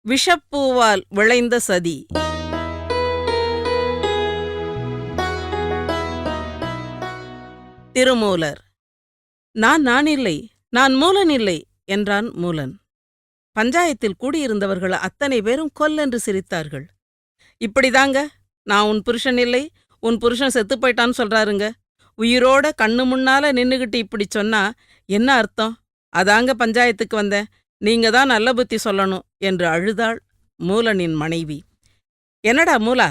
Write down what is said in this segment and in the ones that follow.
விஷப்பூவால் விளைந்த சதி. திருமூலர். நான் இல்லை, நான் மூலன் இல்லை என்றான் மூலன். பஞ்சாயத்தில் கூடியிருந்தவர்கள் அத்தனை பேரும் கொல்லென்று சிரித்தார்கள். இப்படிதாங்க, நான் உன் புருஷன் இல்லை, உன் புருஷன் செத்துப் போயிட்டான்னு சொல்றாருங்க. உயிரோட கண்ணு முன்னால நின்னுகிட்டு இப்படி சொன்னா என்ன அர்த்தம்? அதாங்க பஞ்சாயத்துக்கு வந்தேன், நீங்க தான் நல்ல புத்தி சொல்லணும் என்று அழுதாள் மூலனின் மனைவி. என்னடா மூலா,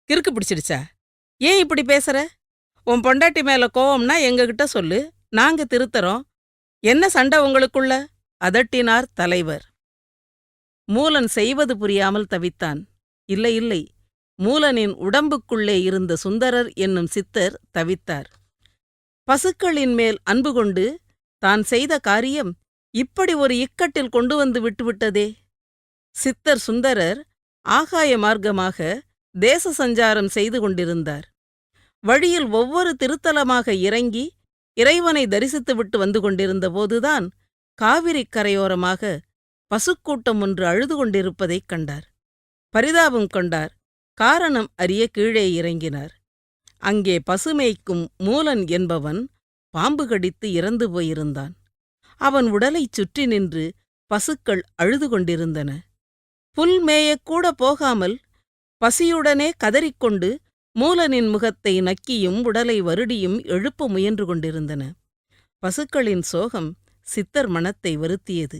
கிறுக்கு பிடிச்சிடுச்சா? ஏன் இப்படி பேசுற? உன் பொண்டாட்டி மேல கோவம்னா எங்ககிட்ட சொல்லு, நாங்க திருத்தறோம். என்ன சண்டை உங்களுக்குள்ள? அதட்டினார் தலைவர். மூலன் செய்வது புரியாமல் தவித்தான். இல்லை இல்லை, மூலனின் உடம்புக்குள்ளே இருந்த சுந்தரர் என்னும் சித்தர் தவித்தார். பசுக்களின் மேல் அன்பு கொண்டு தான் செய்த காரியம் இப்படி ஒரு இக்கட்டில் கொண்டு வந்து விட்டுவிட்டதே. சித்தர் சுந்தரர் ஆகாய மார்க்கமாக தேச சஞ்சாரம் செய்து கொண்டிருந்தார். வழியில் ஒவ்வொரு திருத்தலமாக இறங்கி இறைவனை தரிசித்துவிட்டு வந்து கொண்டிருந்த போதுதான் காவிரிக் கரையோரமாக பசுக்கூட்டம் ஒன்று அழுது கொண்டிருப்பதைக் கண்டார். பரிதாபம் கொண்டார். காரணம் அறிய கீழே இறங்கினார். அங்கே பசுமேய்க்கும் மூலன் என்பவன் பாம்பு கடித்து இறந்து போயிருந்தான். அவன் உடலைச் சுற்றி நின்று பசுக்கள் அழுது கொண்டிருந்தன. புல் மேயக்கூட போகாமல் பசியுடனே கதறிக்கொண்டு மூலனின் முகத்தை நக்கியும் உடலை வருடியும் எழுப்ப முயன்று கொண்டிருந்தன. பசுக்களின் சோகம் சித்தர் மனத்தை வருத்தியது.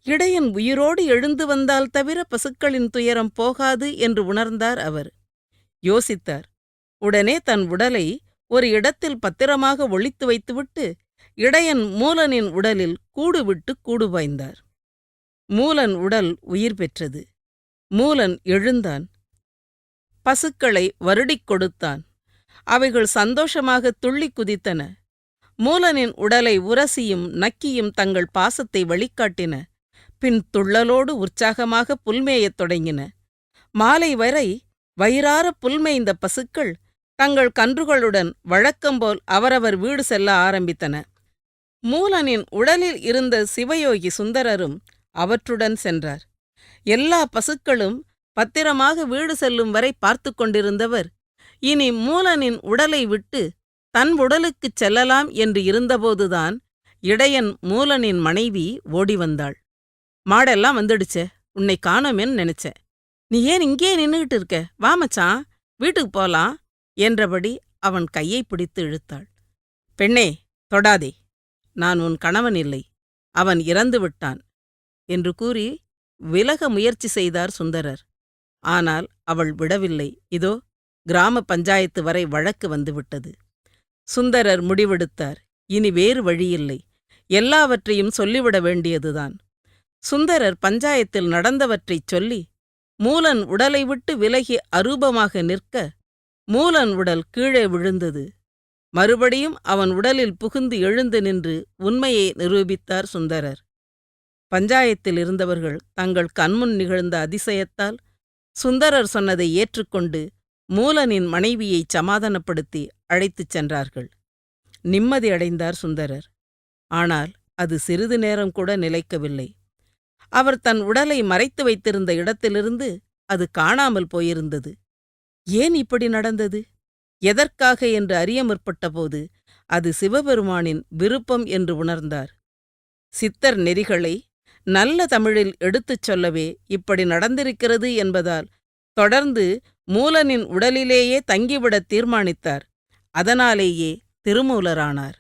இடையன் உயிரோடு எழுந்து வந்தால் தவிர பசுக்களின் துயரம் போகாது என்று உணர்ந்தார் அவர். யோசித்தார். உடனே தன் உடலை ஒரு இடத்தில் பத்திரமாக ஒளித்து வைத்துவிட்டு இடையன் மூலனின் உடலில் கூடு விட்டு கூடு பாய்ந்தார். மூலன் உடல் உயிர் பெற்றது. மூலன் எழுந்தான். பசுக்களை வருடிக் கொடுத்தான். அவைகள் சந்தோஷமாக துள்ளி குதித்தன. மூலனின் உடலை உரசியும் நக்கியும் தங்கள் பாசத்தை வெளிக்காட்டின. பின் துள்ளலோடு உற்சாகமாக புல்மேயத் தொடங்கின. மாலை வரை வயிறார புல்மேய்ந்த பசுக்கள் தங்கள் கன்றுகளுடன் வழக்கம்போல் அவரவர் வீடு செல்ல ஆரம்பித்தன. மூலனின் உடலில் இருந்த சிவயோகி சுந்தரரும் அவற்றுடன் சென்றார். எல்லா பசுக்களும் பத்திரமாக வீடு செல்லும் வரை பார்த்து கொண்டிருந்தவர் இனி மூலனின் உடலை விட்டு தன் உடலுக்குச் செல்லலாம் என்று இருந்தபோதுதான் இடையன் மூலனின் மனைவி ஓடி வந்தாள். மாடெல்லாம் வந்துடுச்சே, உன்னை காணோமேன்னு நினைச்சேன். நீ ஏன் இங்கே நின்னுகிட்டு இருக்க? வா மச்சான், வீட்டுக்கு போலாம் என்றபடி அவன் கையை பிடித்து இழுத்தாள். பெண்ணே, தொடாதே, நான் உன் கணவன் இல்லை, அவன் இறந்து விட்டான் என்று கூறி விலக முயற்சி செய்தார் சுந்தரர். ஆனால் அவள் விடவில்லை. இதோ கிராம பஞ்சாயத்து வரை வழக்கு வந்துவிட்டது. சுந்தரர் முடிவெடுத்தார். இனி வேறு வழியில்லை, எல்லாவற்றையும் சொல்லிவிட வேண்டியதுதான். சுந்தரர் பஞ்சாயத்தில் நடந்தவற்றைச் சொல்லி மூலன் உடலை விட்டு விலகி அரூபமாக நிற்க மூலன் உடல் கீழே விழுந்தது. மறுபடியும் அவன் உடலில் புகுந்து எழுந்து நின்று உண்மையை நிரூபித்தார் சுந்தரர். பஞ்சாயத்தில் இருந்தவர்கள் தங்கள் கண்முன் நிகழ்ந்த அதிசயத்தால் சுந்தரர் சொன்னதை ஏற்றுக்கொண்டு மூலனின் மனைவியை சமாதானப்படுத்தி அழைத்துச் சென்றார்கள். நிம்மதி அடைந்தார் சுந்தரர். ஆனால் அது சிறிது நேரம் கூட நிலைக்கவில்லை. அவர் தன் உடலை மறைத்து வைத்திருந்த இடத்திலிருந்து அது காணாமல் போயிருந்தது. ஏன் இப்படி நடந்தது, எதற்காக என்று அறிய முற்பட்டபோது அது சிவபெருமானின் விருப்பம் என்று உணர்ந்தார். சித்தர் நெறிகளை நல்ல தமிழில் எடுத்துச் சொல்லவே இப்படி நடந்திருக்கிறது என்பதால் தொடர்ந்து மூலனின் உடலிலேயே தங்கிவிடத் தீர்மானித்தார். அதனாலேயே திருமூலரானார்.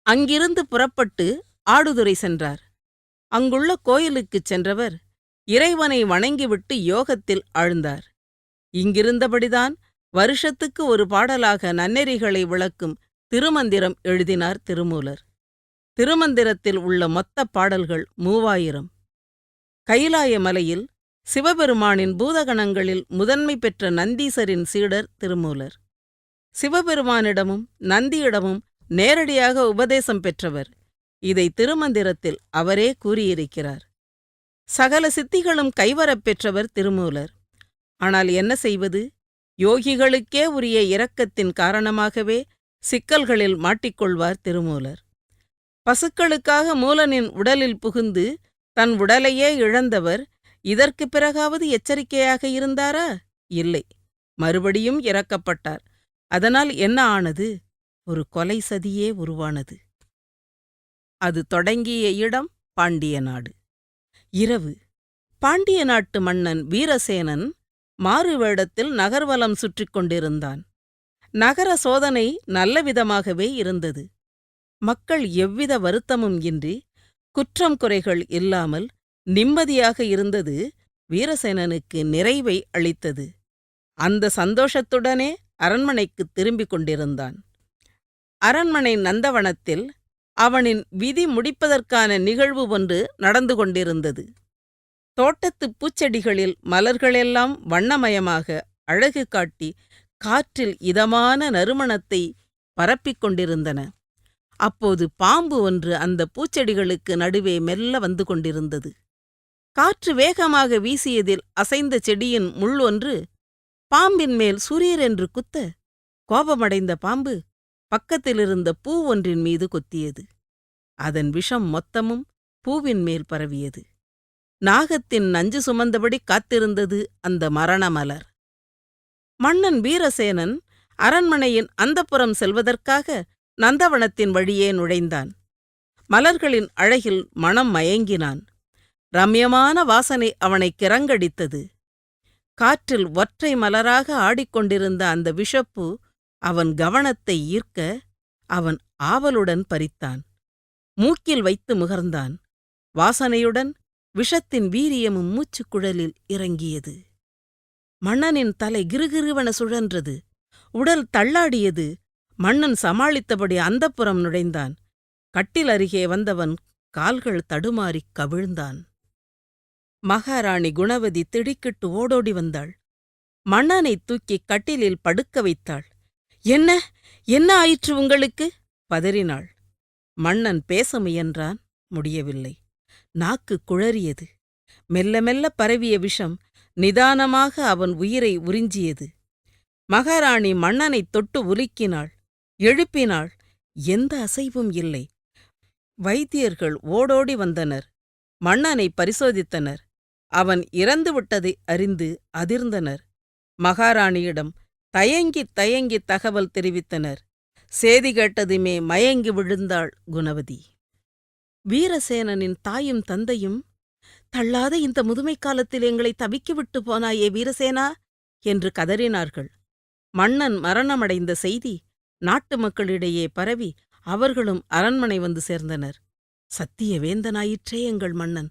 அங்கிருந்து புறப்பட்டு ஆடுதுறை சென்றார். அங்குள்ள கோயிலுக்குச் சென்றவர் இறைவனை வணங்கிவிட்டு யோகத்தில் ஆழ்ந்தார். இங்கிருந்தபடிதான் வருஷத்துக்கு ஒரு பாடலாக நன்னெறிகளை விளக்கும் திருமந்திரம் எழுதினார் திருமூலர். திருமந்திரத்தில் உள்ள மொத்த பாடல்கள் 3000. கைலாய மலையில் சிவபெருமானின் பூதகணங்களில் முதன்மை பெற்ற நந்தீசரின் சீடர் திருமூலர். சிவபெருமானிடமும் நந்தியிடமும் நேரடியாக உபதேசம் பெற்றவர். இதை திருமந்திரத்தில் அவரே கூறியிருக்கிறார். சகல சித்திகளும் கைவரப் பெற்றவர் திருமூலர். ஆனால் என்ன செய்வது? யோகிகளுக்கே உரிய இரக்கத்தின் காரணமாகவே சிக்கல்களில் மாட்டிக்கொள்வார் திருமூலர். பசுக்களுக்காக மூலனின் உடலில் புகுந்து தன் உடலையே இழந்தவர் இதற்குப் பிறகாவது எச்சரிக்கையாக இருந்தாரா? இல்லை. மறுபடியும் இறக்கப்பட்டார். அதனால் என்ன ஆனது? ஒரு கொலை சதியே உருவானது. அது தொடங்கிய இடம் பாண்டிய நாடு. இரவு. பாண்டிய நாட்டு மன்னன் வீரசேனன் மாறுவேடத்தில் நகர்வலம் சுற்றிக் கொண்டிருந்தான். நகர சோதனை நல்லவிதமாகவே இருந்தது. மக்கள் எவ்வித வருத்தமும் இன்றி, குற்றம் குறைகள் இல்லாமல் நிம்மதியாக இருந்தது வீரசேனனுக்கு நிறைவை அளித்தது. அந்த சந்தோஷத்துடனே அரண்மனைக்குத் திரும்பிக் கொண்டிருந்தான். அரண்மனை நந்தவனத்தில் அவனின் விதி முடிப்பதற்கான நிகழ்வு ஒன்று நடந்து கொண்டிருந்தது. தோட்டத்துப் பூச்செடிகளில் மலர்களெல்லாம் வண்ணமயமாக அழகு காட்டி காற்றில் இதமான நறுமணத்தை பரப்பிக் கொண்டிருந்தன. அப்போது பாம்பு ஒன்று அந்த பூச்செடிகளுக்கு நடுவே மெல்ல வந்து கொண்டிருந்தது. காற்று வேகமாக வீசியதில் அசைந்த செடியின் முள் ஒன்று பாம்பின் மேல் சுரீரென்று குத்த, கோபமடைந்த பாம்பு பக்கத்திலிருந்த பூ ஒன்றின் மீது கொத்தியது. அதன் விஷம் மொத்தமும் பூவின் மேல் பரவியது. நாகத்தின் நஞ்சு சுமந்தபடி காத்திருந்தது அந்த மரண மலர். மன்னன் வீரசேனன் அரண்மனையின் அந்தப்புறம் செல்வதற்காக நந்தவனத்தின் வழியே நுழைந்தான். மலர்களின் அழகில் மனம் மயங்கினான். ரம்யமான வாசனை அவனை கிறங்கடித்தது. காற்றில் ஒற்றை மலராக ஆடிக்கொண்டிருந்த அந்த விஷப்பூ அவன் கவனத்தை ஈர்க்க அவன் ஆவலுடன் பறித்தான். மூக்கில் வைத்து முகர்ந்தான். வாசனையுடன் விஷத்தின் வீரியமும் மூச்சுக்குழலில் இறங்கியது. மன்னனின் தலை கிருகிருவென சுழன்றது. உடல் தள்ளாடியது. மன்னன் சமாளித்தபடி அந்தப்புறம் நுழைந்தான். கட்டில் அருகே வந்தவன் கால்கள் தடுமாறிக் கவிழ்ந்தான். மகாராணி குணவதி திடுக்கிட்டு ஓடோடி வந்தாள். மன்னனைத் தூக்கிக் கட்டிலில் படுக்க வைத்தாள். என்ன என்ன ஆயிற்று உங்களுக்கு? பதறினாள். மன்னன் பேச முயன்றான். முடியவில்லை. நாக்கு குழறியது. மெல்ல மெல்ல பரவிய விஷம் நிதானமாக அவன் உயிரை உறிஞ்சியது. மகாராணி மன்னனைத் தொட்டு உலுக்கினாள், எழுப்பினாள். எந்த அசைவும் இல்லை. வைத்தியர்கள் ஓடோடி வந்தனர். மன்னனை பரிசோதித்தனர். அவன் இறந்துவிட்டதை அறிந்து அதிர்ந்தனர். மகாராணியிடம் தயங்கித் தயங்கித் தகவல் தெரிவித்தனர். சேதி கேட்டதுமே மயங்கி விழுந்தாள் குணவதி. வீரசேனனின் தாயும் தந்தையும், தள்ளாத இந்த முதுமை காலத்தில் எங்களை தவிக்கிவிட்டு போனாயே வீரசேனா என்று கதறினார்கள். மன்னன் மரணமடைந்த செய்தி நாட்டு மக்களிடையே பரவி அவர்களும் அரண்மனை வந்து சேர்ந்தனர். சத்திய வேந்தனாயிற்றே எங்கள் மன்னன்,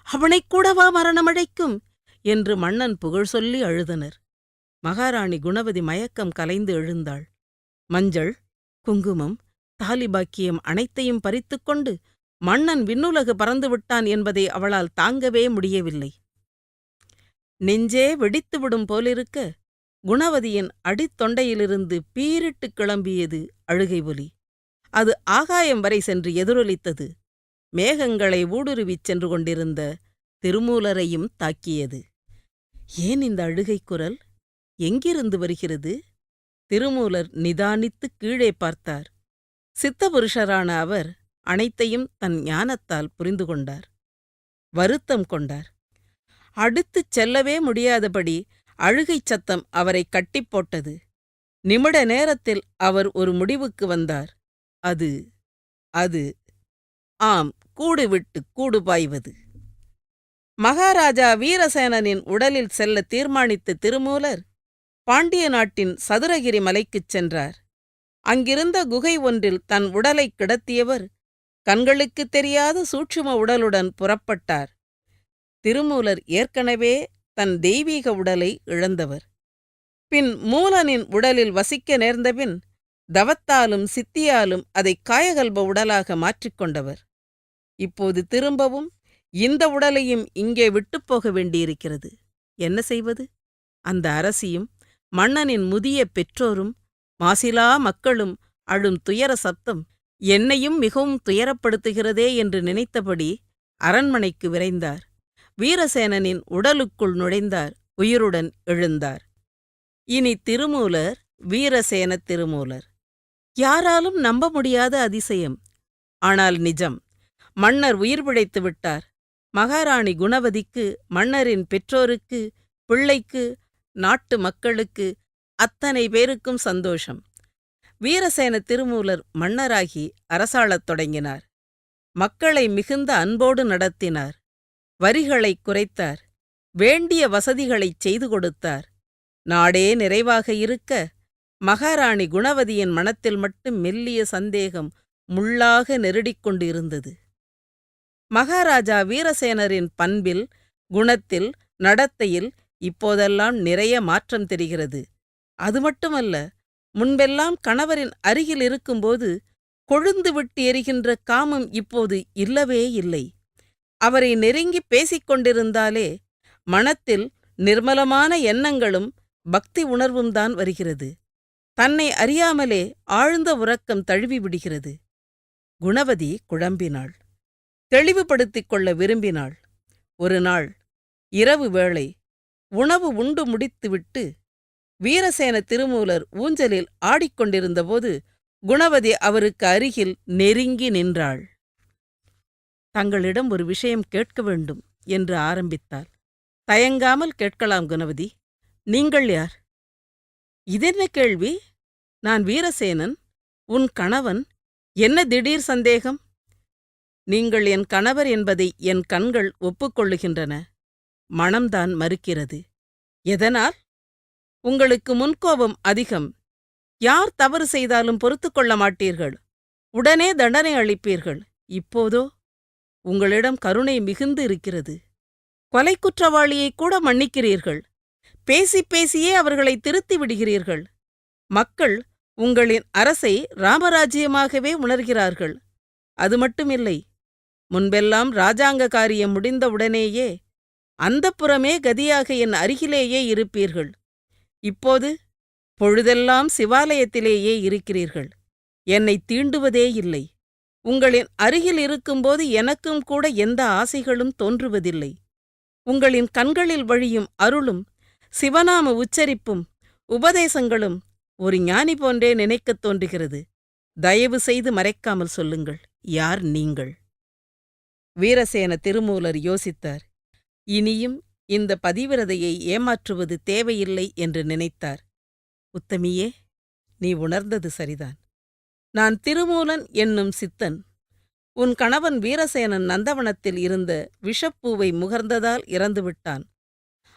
அவனைக் கூடவா மரணமழைக்கும் என்று மன்னன் புகழ் சொல்லி அழுதனர். மகாராணி குணவதி மயக்கம் கலைந்து எழுந்தாள். மஞ்சள், குங்குமம், தாலிபாக்கியம் அனைத்தையும் பறித்துக்கொண்டு மன்னன் விண்ணுலகு பறந்துவிட்டான் என்பதை அவளால் தாங்கவே முடியவில்லை. நெஞ்சே வெடித்துவிடும் போலிருக்க குணவதியின் அடித்தொண்டையிலிருந்து பீரிட்டுக் கிளம்பியது அழுகை ஒலி. அது ஆகாயம் வரை சென்று எதிரொலித்தது. மேகங்களை ஊடுருவிச் சென்று கொண்டிருந்த திருமூலரையும் தாக்கியது. ஏன் இந்த அழுகைக் குரல்? எங்கிருந்து வருகிறது? திருமூலர் நிதானித்துக் கீழே பார்த்தார். சித்தபுருஷரான அவர் அனைத்தையும் தன் ஞானத்தால் புரிந்து கொண்டார். வருத்தம் கொண்டார். அடுத்துச் செல்லவே முடியாதபடி அழுகைச் சத்தம் அவரை கட்டிப்போட்டது. நிமிட நேரத்தில் அவர் ஒரு முடிவுக்கு வந்தார். அது ஆம், கூடு விட்டு கூடு பாய்வது. மகாராஜா வீரசேனனின் உடலில் செல்ல தீர்மானித்த திருமூலர் பாண்டிய நாட்டின் சதுரகிரி மலைக்குச் சென்றார். அங்கிருந்த குகை ஒன்றில் தன் உடலைக் கிடத்தியவர் கண்களுக்குத் தெரியாத சூட்சும உடலுடன் புறப்பட்டார். திருமூலர் ஏற்கனவே தன் தெய்வீக உடலை இழந்தவர். பின் மூலனின் உடலில் வசிக்க நேர்ந்தபின் தவத்தாலும் சித்தியாலும் அதை காயகல்ப உடலாக மாற்றிக்கொண்டவர். இப்போது திரும்பவும் இந்த உடலையும் இங்கே விட்டுப்போக வேண்டியிருக்கிறது. என்ன செய்வது? அந்த அரசியும் மன்னனின் முதிய பெற்றோரும் மாசிலா மக்களும் அழும் துயர சப்தம் என்னையும் மிகவும் துயரப்படுத்துகிறதே என்று நினைத்தபடி அரண்மனைக்கு விரைந்தார். வீரசேனனின் உடலுக்குள் நுழைந்தார். உயிருடன் எழுந்தார். இனி திருமூலர் வீரசேன திருமூலர். யாராலும் நம்ப முடியாத அதிசயம். ஆனால் நிஜம். மன்னர் உயிர் பிழைத்து விட்டார். மகாராணி குணவதிக்கு, மன்னரின் பெற்றோருக்கு, பிள்ளைக்கு, நாட்டு மக்களுக்கு, அத்தனை பேருக்கும் சந்தோஷம். வீரசேன திருமூலர் மன்னராகி அரசாளத் தொடங்கினார். மக்களை மிகுந்த அன்போடு நடத்தினார். வரிகளைக் குறைத்தார். வேண்டிய வசதிகளைச் செய்து கொடுத்தார். நாடே நிறைவாக இருக்க, மகாராணி குணவதியின் மனத்தில் மட்டும் மெல்லிய சந்தேகம் முள்ளாக நெருடிக் கொண்டு இருந்தது. மகாராஜா வீரசேனரின் பண்பில், குணத்தில், நடத்தையில் இப்போதெல்லாம் நிறைய மாற்றம் தெரிகிறது. அது மட்டுமல்ல, முன்பெல்லாம் கணவரின் அருகில் இருக்கும்போது கொழுந்து விட்டு எரிகின்ற காமம் இப்போது இல்லவே இல்லை. அவரை நெருங்கிப் பேசிக் கொண்டிருந்தாலே மனத்தில் நிர்மலமான எண்ணங்களும் பக்தி உணர்வும் தான் வருகிறது. தன்னை அறியாமலே ஆழ்ந்த உறக்கம் தழுவி விடுகிறது. குணவதி குழம்பினாள். தெளிவுபடுத்திக் கொள்ள விரும்பினாள். ஒரு நாள் இரவு வேளை உணவு உண்டு முடித்துவிட்டு வீரசேன திருமூலர் ஊஞ்சலில் ஆடிக்கொண்டிருந்தபோது குணவதி அவருக்கு அருகில் நெருங்கி நின்றாள். தங்களிடம் ஒரு விஷயம் கேட்க வேண்டும் என்று ஆரம்பித்தாள். தயங்காமல் கேட்கலாம் குணவதி. நீங்கள் யார்? இதென்ன கேள்வி? நான் வீரசேனன், உன் கணவன். என்ன திடீர் சந்தேகம்? நீங்கள் என் கணவர் என்பதை என் கண்கள் ஒப்புக்கொள்ளுகின்றன. மனம்தான் மறுக்கிறது. எதனால்? உங்களுக்கு முன்கோபம் அதிகம். யார் தவறு செய்தாலும் பொறுத்துக்கொள்ள மாட்டீர்கள். உடனே தண்டனை அளிப்பீர்கள். இப்போதோ உங்களிடம் கருணை மிகுந்து இருக்கிறது. கொலை குற்றவாளியை கூட மன்னிக்கிறீர்கள். பேசிப் பேசியே அவர்களை திருத்தி விடுகிறீர்கள். மக்கள் உங்களின் அரசை ராமராஜ்யமாகவே உணர்கிறார்கள். அது மட்டுமில்லை, முன்பெல்லாம் இராஜாங்க காரியம் முடிந்தவுடனேயே அந்தப்புறமே கதியாக என் அருகிலேயே இருப்பீர்கள். இப்போது பொழுதெல்லாம் சிவாலயத்திலேயே இருக்கிறீர்கள். என்னை தீண்டுவதே இல்லை. உங்களின் அருகில் இருக்கும்போது எனக்கும் கூட எந்த ஆசைகளும் தோன்றுவதில்லை. உங்களின் கண்களில் வழியும் அருளும், சிவநாம உச்சரிப்பும், உபதேசங்களும் ஒரு ஞானி போன்றே நினைக்கத் தோன்றுகிறது. தயவு செய்து மறைக்காமல் சொல்லுங்கள், யார் நீங்கள்? வீரசேன திருமூலர் யோசித்தார். இனியும் இந்த பதிவிரதையை ஏமாற்றுவது தேவையில்லை என்று நினைத்தார். உத்தமியே, நீ உணர்ந்தது சரிதான். நான் திருமூலன் என்னும் சித்தன். உன் கணவன் வீரசேனன் நந்தவனத்தில் இருந்த விஷப்பூவை முகர்ந்ததால் இறந்துவிட்டான்.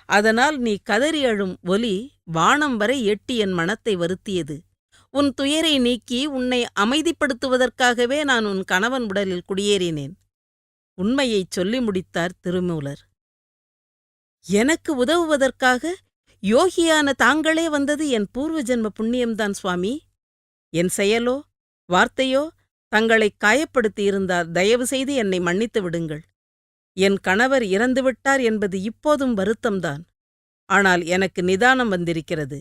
அதனால் நீ கதறி அழும் ஒலி வானம் வரை எட்டி என் மனத்தை வருத்தியது. உன் துயரை நீக்கி உன்னை அமைதிப்படுத்துவதற்காகவே நான் உன் கணவன் உடலில் குடியேறினேன். உண்மையைச் சொல்லி முடித்தார் திருமூலர். எனக்கு உதவுவதற்காக யோகியான தாங்களே வந்தது என் பூர்வ ஜென்ம புண்ணியம்தான் சுவாமி. என் செயலோ வார்த்தையோ தங்களை காயப்படுத்தியிருந்தால் தயவு செய்து என்னை மன்னித்து விடுங்கள். என் கணவர் இறந்துவிட்டார் என்பது இப்போதும் வருத்தம்தான். ஆனால் எனக்கு நிதானம் வந்திருக்கிறது.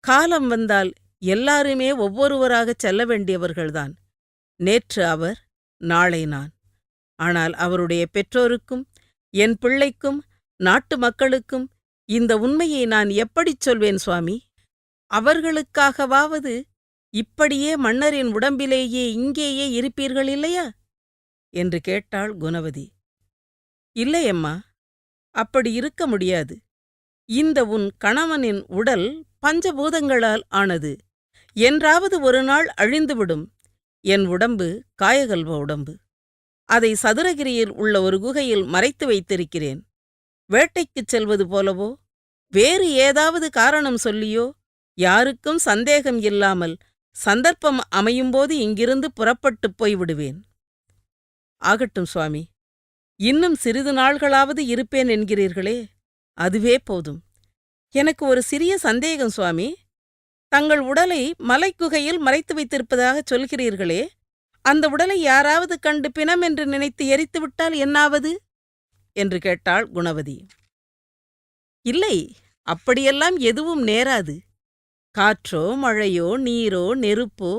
காலம் வந்தால் எல்லாருமே ஒவ்வொருவராகச் செல்ல வேண்டியவர்கள்தான். நேற்று அவர், நாளை நான். ஆனால் அவருடைய பெற்றோருக்கும் என் பிள்ளைக்கும் நாட்டு மக்களுக்கும் இந்த உண்மையை நான் எப்படிச் சொல்வேன் சுவாமி? அவர்களுக்காகவாவது இப்படியே மன்னரின் உடம்பிலேயே இங்கேயே இருப்பீர்கள் இல்லையா என்று கேட்டாள் குணவதி. இல்லையம்மா, அப்படி இருக்க முடியாது. இந்த உன் கணவனின் உடல் பஞ்சபூதங்களால் ஆனது. என்றாவது ஒரு நாள் அழிந்துவிடும். என் உடம்பு காயகல்வ உடம்பு. அதை சதுரகிரியில் உள்ள ஒரு குகையில் மறைத்து வைத்திருக்கிறேன். வேட்டைக்குச் செல்வது போலவோ வேறு ஏதாவது காரணம் சொல்லியோ யாருக்கும் சந்தேகம் இல்லாமல் சந்தர்ப்பம் அமையும்போது இங்கிருந்து புறப்பட்டுப் போய்விடுவேன். ஆகட்டும் சுவாமி, இன்னும் சிறிது நாள்களாவது இருப்பேன் என்கிறீர்களே, அதுவே போதும். எனக்கு ஒரு சிறிய சந்தேகம் சுவாமி. தங்கள் உடலை மலைக்குகையில் மறைத்து வைத்திருப்பதாகச் சொல்கிறீர்களே, அந்த உடலை யாராவது கண்டு பிணம் என்று நினைத்து எரித்துவிட்டால் என்னாவது என்று கேட்டாள் குணவதி. இல்லை, அப்படியெல்லாம் எதுவும் நேராது. காற்றோ மழையோ நீரோ நெருப்போ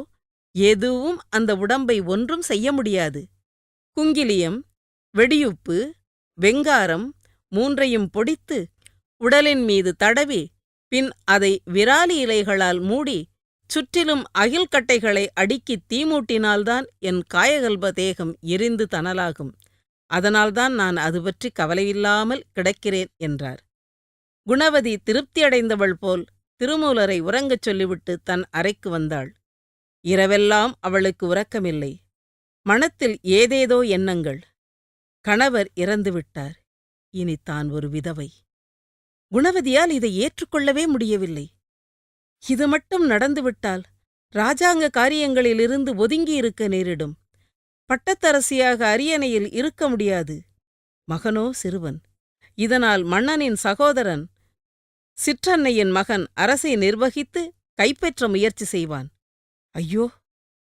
எதுவும் அந்த உடம்பை ஒன்றும் செய்ய முடியாது. குங்கிலியம், வெடியுப்பு, வெங்காரம் மூன்றையும் பொடித்து உடலின் மீது தடவி பின் அதை விராலி இலைகளால் மூடி சுற்றிலும் அகில்கட்டைகளை அடுக்கித் தீமூட்டினால்தான் என் காயகல்ப தேகம் எரிந்து தணலாகும். அதனால்தான் நான் அது பற்றி கவலையில்லாமல் கிடக்கிறேன் என்றார். குணவதி திருப்தியடைந்தவள் போல் திருமூலரை உறங்கச் சொல்லிவிட்டு தன் அறைக்கு வந்தாள். இரவெல்லாம் அவளுக்கு உறக்கமில்லை. மனத்தில் ஏதேதோ எண்ணங்கள். கணவர் இறந்துவிட்டார். இனி தான் ஒரு விதவை. குணவதியால் இதை ஏற்றுக்கொள்ளவே முடியவில்லை. இது மட்டும் நடந்துவிட்டால் இராஜாங்க காரியங்களிலிருந்து ஒதுங்கியிருக்க நேரிடும். பட்டத்தரசியாக அரியணையில் இருக்க முடியாது. மகனோ சிறுவன். இதனால் மன்னனின் சகோதரன் சிற்றன்னையின் மகன் அரசை நிர்வகித்து கைப்பற்ற முயற்சி செய்வான். ஐயோ,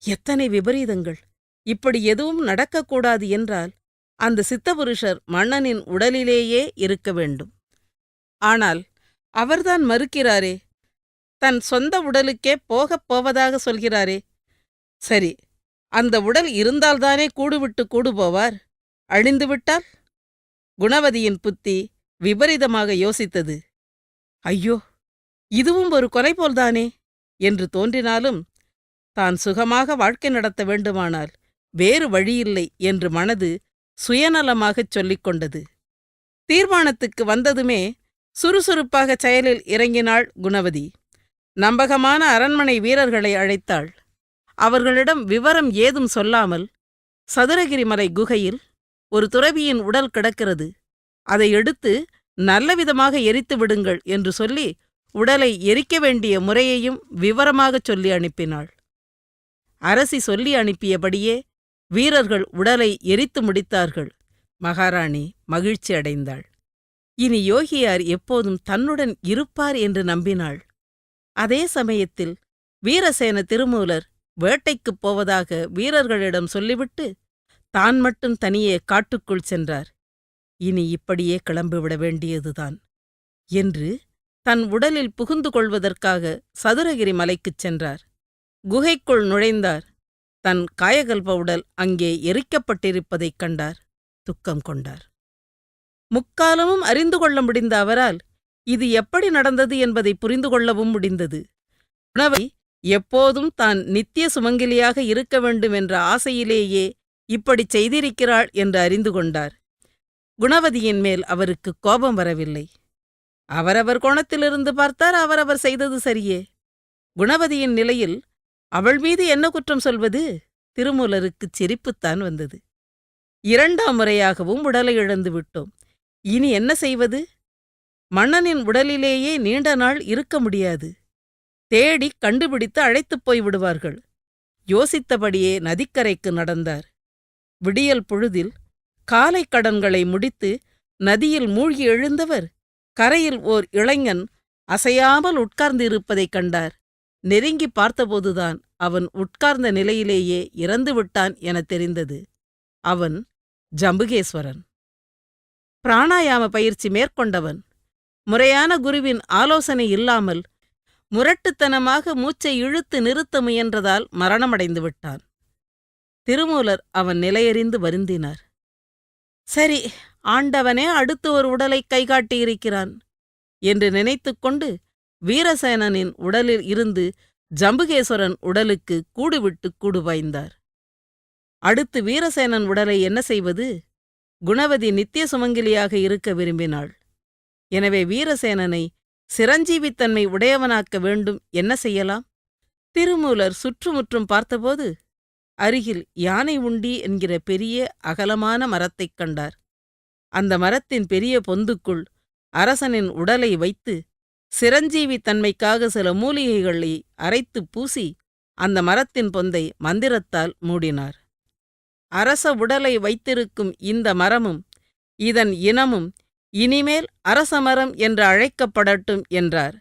எத்தனை விபரீதங்கள்! இப்படி எதுவும் நடக்கக்கூடாது என்றால் அந்த சித்தபுருஷர் மன்னனின் உடலிலேயே இருக்க வேண்டும். ஆனால் அவர்தான் மறுக்கிறாரே. தன் சொந்த உடலுக்கே போகப் போவதாக சொல்கிறாரே. சரி, அந்த உடல் இருந்தால்தானே கூடுவிட்டு கூடு போவார். அழிந்துவிட்டால்? குணவதியின் புத்தி விபரீதமாக யோசித்தது. ஐயோ, இதுவும் ஒரு கொலை போல்தானே என்று தோன்றினாலும் தான் சுகமாக வாழ்க்கை நடத்த வேண்டுமானால் வேறு வழியில்லை என்று மனது சுயநலமாகச் சொல்லிக் கொண்டது. தீர்மானத்துக்கு வந்ததுமே சுறுசுறுப்பாக செயலில் இறங்கினாள் குணவதி. நம்பகமான அரண்மனை வீரர்களை அழைத்தாள். அவர்களிடம் விவரம் ஏதும் சொல்லாமல், சதுரகிரி மலை குகையில் ஒரு துறவியின் உடல் கிடக்கிறது, அதை எடுத்து நல்லவிதமாக எரித்து விடுங்கள் என்று சொல்லி உடலை எரிக்க வேண்டிய முறையையும் விவரமாகச் சொல்லி அனுப்பினாள். அரசி சொல்லி அனுப்பியபடியே வீரர்கள் உடலை எரித்து முடித்தார்கள். மகாராணி மகிழ்ச்சி அடைந்தாள். இனி யோகியார் எப்போதும் தன்னுடன் இருப்பார் என்று நம்பினாள். அதே சமயத்தில் வீரசேன திருமூலர் வேட்டைக்குப் போவதாக வீரர்களிடம் சொல்லிவிட்டு தான் மட்டும் தனியே காட்டுக்குள் சென்றார். இனி இப்படியே கிளம்பிவிட வேண்டியதுதான் என்று தன் உடலில் புகுந்து கொள்வதற்காக சதுரகிரி மலைக்குச் சென்றார். குகைக்குள் நுழைந்தார். தன் காயகல்ப உடல் அங்கே எரிக்கப்பட்டிருப்பதைக் கண்டார். துக்கம் கொண்டார். முக்காலமும் அறிந்து கொள்ள முடிந்த அவரால் இது எப்படி நடந்தது என்பதை புரிந்து கொள்ளவும் முடிந்தது. குணவதி எப்போதும் தான் நித்திய சுமங்கலியாக இருக்க வேண்டும் என்ற ஆசையிலேயே இப்படிச் செய்திருக்கிறாள் என்று அறிந்து கொண்டார். குணவதியின் மேல் அவருக்கு கோபம் வரவில்லை. அவரவர் கோணத்திலிருந்து பார்த்தார். அவரவர் செய்தது சரியே. குணவதியின் நிலையில் அவள் மீது என்ன குற்றம் சொல்வது? திருமூலருக்குச் சிரிப்புத்தான் வந்தது. 2ஆம் முறையாகவும் உடலை இழந்து விட்டோம். இனி என்ன செய்வது? மன்னனின் உடலிலேயே நீண்ட நாள் இருக்க முடியாது. தேடிக் கண்டுபிடித்து அழைத்துப் போய் விடுவார்கள். யோசித்தபடியே நதிக்கரைக்கு நடந்தார். விடியல் பொழுதில் காலை கடன்களை முடித்து நதியில் மூழ்கி எழுந்தவர் கரையில் ஓர் இளைஞன் அசையாமல் உட்கார்ந்திருப்பதைக் கண்டார். நெருங்கி பார்த்தபோதுதான் அவன் உட்கார்ந்த நிலையிலேயே இறந்துவிட்டான் எனத் தெரிந்தது. அவன் ஜம்புகேஸ்வரன். பிராணாயாம பயிற்சி மேற்கொண்டவன். முறையான குருவின் ஆலோசனை இல்லாமல் முரட்டுத்தனமாக மூச்சை இழுத்து நிறுத்த முயன்றதால் மரணமடைந்து விட்டான். திருமூலர் அவன் நிலையறிந்து வருந்தினார். சரி, ஆண்டவனே அடுத்து ஒரு உடலை கைகாட்டியிருக்கிறான் என்று நினைத்துக்கொண்டு வீரசேனனின் உடலில் இருந்து ஜம்புகேஸ்வரன் உடலுக்கு கூடுவிட்டு கூடு பாய்ந்தார். அடுத்து வீரசேனன் உடலை என்ன செய்வது? குணவதி நித்திய சுமங்கலியாக இருக்க விரும்பினாள். எனவே வீரசேனனை சிரஞ்சீவித்தன்மை உடையவனாக்க வேண்டும். என்ன செய்யலாம்? திருமூலர் சுற்றுமுற்றும் பார்த்தபோது அருகில் யானை உண்டி என்கிற பெரிய அகலமான மரத்தைக் கண்டார். அந்த மரத்தின் பெரிய பொந்துக்குள் அரசனின் உடலை வைத்து சிரஞ்சீவித்தன்மைக்காக சில மூலிகைகளை அரைத்துப் பூசி அந்த மரத்தின் பொந்தை மந்திரத்தால் மூடினார். அரச உடலை வைத்திருக்கும் இந்த மரமும் இதன் இனமும் இனிமேல் அரசமரம் என்று அழைக்கப்படட்டும் என்றார்.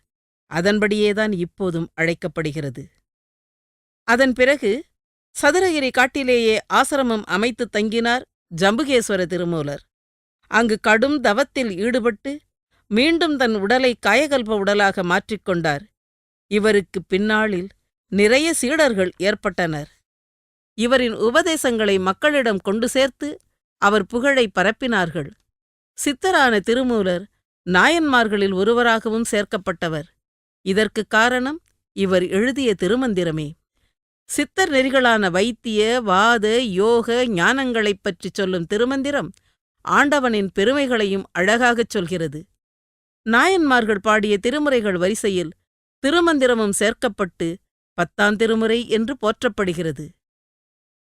அதன்படியேதான் இப்போதும் அழைக்கப்படுகிறது. அதன் பிறகு சதுரகிரி காட்டிலேயே ஆசிரமம் அமைத்து தங்கினார் ஜம்புகேஸ்வர திருமூலர். அங்கு கடும் தவத்தில் ஈடுபட்டு மீண்டும் தன் உடலை காயகல்ப உடலாக மாற்றிக்கொண்டார். இவருக்கு பின்னாளில் நிறைய சீடர்கள் ஏற்பட்டனர். இவரின் உபதேசங்களை மக்களிடம் கொண்டு சேர்த்து அவர் புகழை பரப்பினார்கள். சித்தரான திருமூலர் நாயன்மார்களில் ஒருவராகவும் சேர்க்கப்பட்டவர். இதற்குக் காரணம் இவர் எழுதிய திருமந்திரமே. சித்தர் நெறிகளான வைத்திய, வாத, யோக ஞானங்களைப் பற்றிச் சொல்லும் திருமந்திரம் ஆண்டவனின் பெருமைகளையும் அழகாகச் சொல்கிறது. நாயன்மார்கள் பாடிய திருமுறைகள் வரிசையில் திருமந்திரமும் சேர்க்கப்பட்டு 10ஆம் திருமுறை என்று போற்றப்படுகிறது.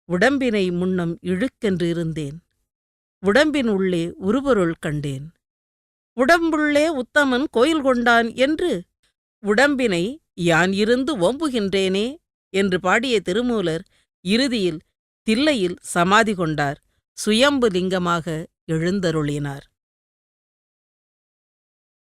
உடம்பினை முன்னம் இழுக்கென்று இருந்தேன், உடம்பின் உள்ளே உருபொருள் கண்டேன், உடம்புள்ளே உத்தமன் கோயில் கொண்டான் என்று உடம்பினை யான் இருந்து ஓம்புகின்றேனே என்று பாடிய திருமூலர் இறுதியில் தில்லையில் சமாதி கொண்டார், சுயம்பு லிங்கமாக எழுந்தருளினார்.